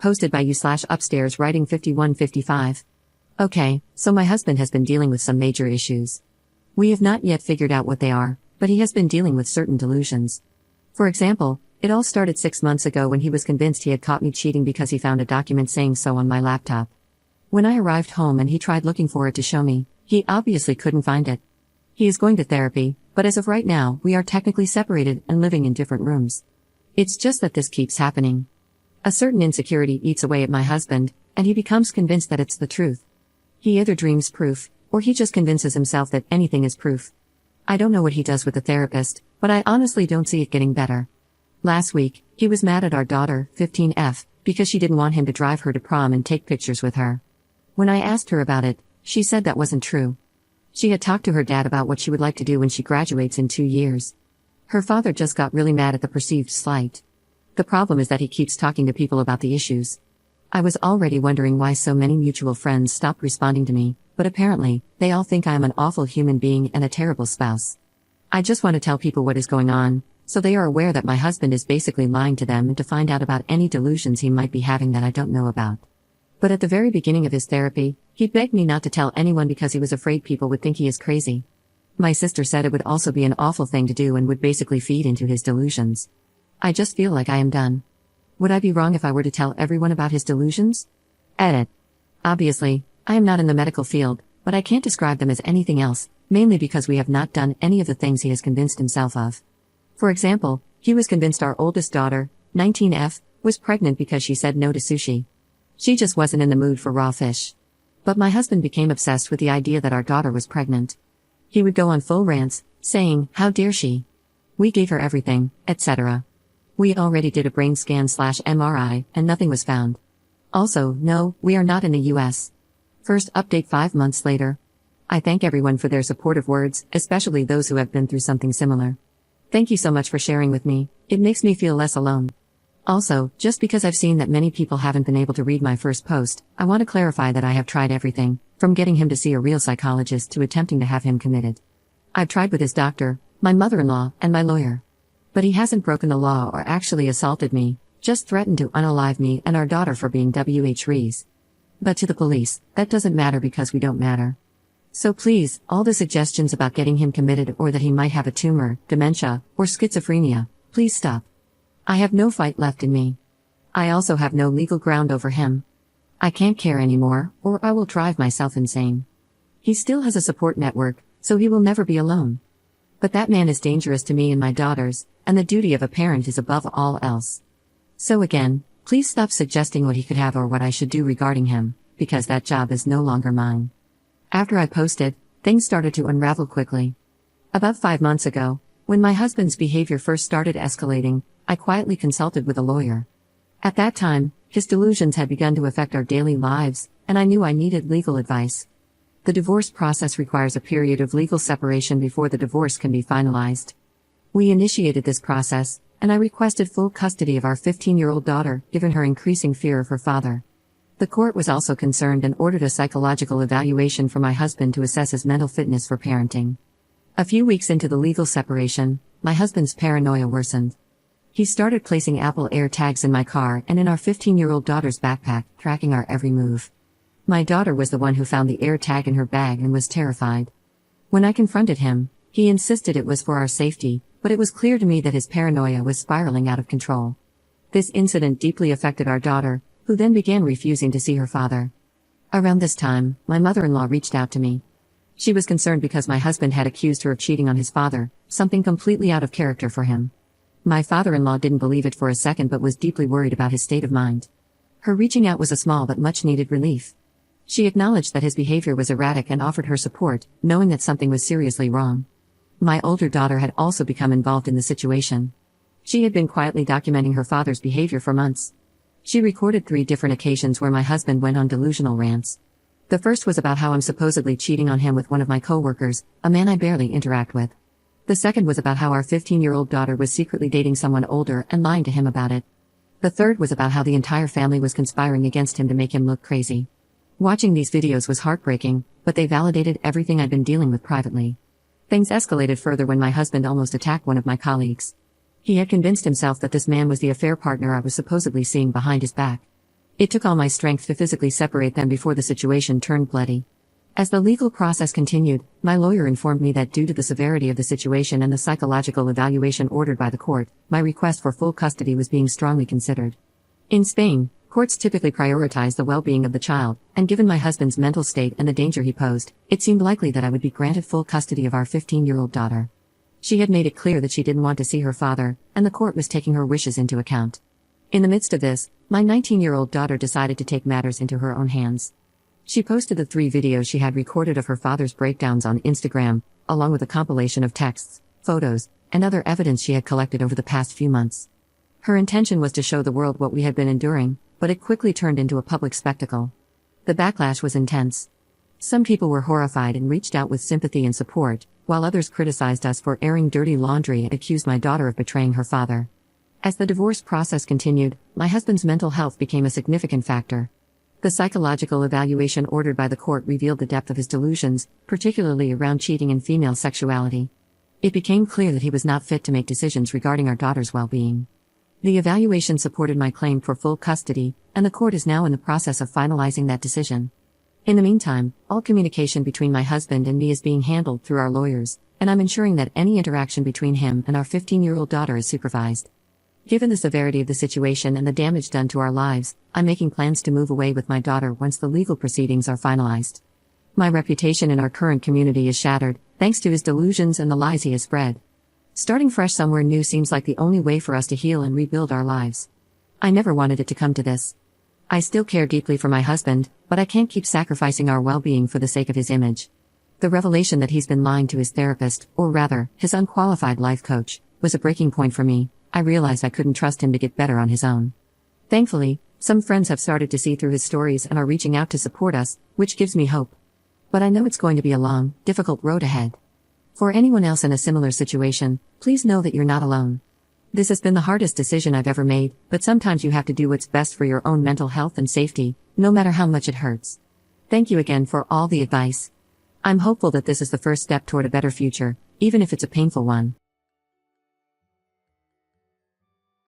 Posted by you/upstairs writing 5155. Okay, so my husband has been dealing with some major issues. We have not yet figured out what they are, but he has been dealing with certain delusions. For example, it all started 6 months ago when he was convinced he had caught me cheating because he found a document saying so on my laptop. When I arrived home and he tried looking for it to show me, he obviously couldn't find it. He is going to therapy, but as of right now, we are technically separated and living in different rooms. It's just that this keeps happening. A certain insecurity eats away at my husband, and he becomes convinced that it's the truth. He either dreams proof, or he just convinces himself that anything is proof. I don't know what he does with the therapist, but I honestly don't see it getting better. Last week, he was mad at our daughter, 15F, because she didn't want him to drive her to prom and take pictures with her. When I asked her about it, she said that wasn't true. She had talked to her dad about what she would like to do when she graduates in 2 years. Her father just got really mad at the perceived slight. The problem is that he keeps talking to people about the issues. I was already wondering why so many mutual friends stopped responding to me, but apparently, they all think I am an awful human being and a terrible spouse. I just want to tell people what is going on, so they are aware that my husband is basically lying to them and to find out about any delusions he might be having that I don't know about. But at the very beginning of his therapy, he begged me not to tell anyone because he was afraid people would think he is crazy. My sister said it would also be an awful thing to do and would basically feed into his delusions. I just feel like I am done. Would I be wrong if I were to tell everyone about his delusions? Edit. Obviously, I am not in the medical field, but I can't describe them as anything else, mainly because we have not done any of the things he has convinced himself of. For example, he was convinced our oldest daughter, 19F, was pregnant because she said no to sushi. She just wasn't in the mood for raw fish. But my husband became obsessed with the idea that our daughter was pregnant. He would go on full rants, saying, "How dare she? We gave her everything," etc. We already did a brain scan/MRI, and nothing was found. Also, no, we are not in the US. First update 5 months later. I thank everyone for their supportive words, especially those who have been through something similar. Thank you so much for sharing with me, it makes me feel less alone. Also, just because I've seen that many people haven't been able to read my first post, I want to clarify that I have tried everything, from getting him to see a real psychologist to attempting to have him committed. I've tried with his doctor, my mother-in-law, and my lawyer. But he hasn't broken the law or actually assaulted me, just threatened to unalive me and our daughter for being WHREs. But to the police, that doesn't matter because we don't matter. So please, all the suggestions about getting him committed or that he might have a tumor, dementia, or schizophrenia, please stop. I have no fight left in me. I also have no legal ground over him. I can't care anymore, or I will drive myself insane. He still has a support network, so he will never be alone. But that man is dangerous to me and my daughters, and the duty of a parent is above all else. So again, please stop suggesting what he could have or what I should do regarding him, because that job is no longer mine. After I posted, things started to unravel quickly. About 5 months ago, when my husband's behavior first started escalating, I quietly consulted with a lawyer. At that time, his delusions had begun to affect our daily lives, and I knew I needed legal advice. The divorce process requires a period of legal separation before the divorce can be finalized. We initiated this process, and I requested full custody of our 15-year-old daughter, given her increasing fear of her father. The court was also concerned and ordered a psychological evaluation for my husband to assess his mental fitness for parenting. A few weeks into the legal separation, my husband's paranoia worsened. He started placing Apple AirTags in my car and in our 15-year-old daughter's backpack, tracking our every move. My daughter was the one who found the AirTag in her bag and was terrified. When I confronted him, he insisted it was for our safety, but it was clear to me that his paranoia was spiraling out of control. This incident deeply affected our daughter, who then began refusing to see her father. Around this time, my mother-in-law reached out to me. She was concerned because my husband had accused her of cheating on his father, something completely out of character for him. My father-in-law didn't believe it for a second but was deeply worried about his state of mind. Her reaching out was a small but much-needed relief. She acknowledged that his behavior was erratic and offered her support, knowing that something was seriously wrong. My older daughter had also become involved in the situation. She had been quietly documenting her father's behavior for months. She recorded 3 different occasions where my husband went on delusional rants. The first was about how I'm supposedly cheating on him with one of my coworkers, a man I barely interact with. The second was about how our 15-year-old daughter was secretly dating someone older and lying to him about it. The third was about how the entire family was conspiring against him to make him look crazy. Watching these videos was heartbreaking, but they validated everything I'd been dealing with privately. Things escalated further when my husband almost attacked one of my colleagues. He had convinced himself that this man was the affair partner I was supposedly seeing behind his back. It took all my strength to physically separate them before the situation turned bloody. As the legal process continued, my lawyer informed me that due to the severity of the situation and the psychological evaluation ordered by the court, my request for full custody was being strongly considered. In Spain, courts typically prioritize the well-being of the child, and given my husband's mental state and the danger he posed, it seemed likely that I would be granted full custody of our 15-year-old daughter. She had made it clear that she didn't want to see her father, and the court was taking her wishes into account. In the midst of this, my 19-year-old daughter decided to take matters into her own hands. She posted the 3 videos she had recorded of her father's breakdowns on Instagram, along with a compilation of texts, photos, and other evidence she had collected over the past few months. Her intention was to show the world what we had been enduring, but it quickly turned into a public spectacle. The backlash was intense. Some people were horrified and reached out with sympathy and support, while others criticized us for airing dirty laundry and accused my daughter of betraying her father. As the divorce process continued, my husband's mental health became a significant factor. The psychological evaluation ordered by the court revealed the depth of his delusions, particularly around cheating and female sexuality. It became clear that he was not fit to make decisions regarding our daughter's well-being. The evaluation supported my claim for full custody, and the court is now in the process of finalizing that decision. In the meantime, all communication between my husband and me is being handled through our lawyers, and I'm ensuring that any interaction between him and our 15-year-old daughter is supervised. Given the severity of the situation and the damage done to our lives, I'm making plans to move away with my daughter once the legal proceedings are finalized. My reputation in our current community is shattered, thanks to his delusions and the lies he has spread. Starting fresh somewhere new seems like the only way for us to heal and rebuild our lives. I never wanted it to come to this. I still care deeply for my husband, but I can't keep sacrificing our well-being for the sake of his image. The revelation that he's been lying to his therapist, or rather, his unqualified life coach, was a breaking point for me. I realized I couldn't trust him to get better on his own. Thankfully, some friends have started to see through his stories and are reaching out to support us, which gives me hope. But I know it's going to be a long, difficult road ahead. For anyone else in a similar situation, please know that you're not alone. This has been the hardest decision I've ever made, but sometimes you have to do what's best for your own mental health and safety, no matter how much it hurts. Thank you again for all the advice. I'm hopeful that this is the first step toward a better future, even if it's a painful one.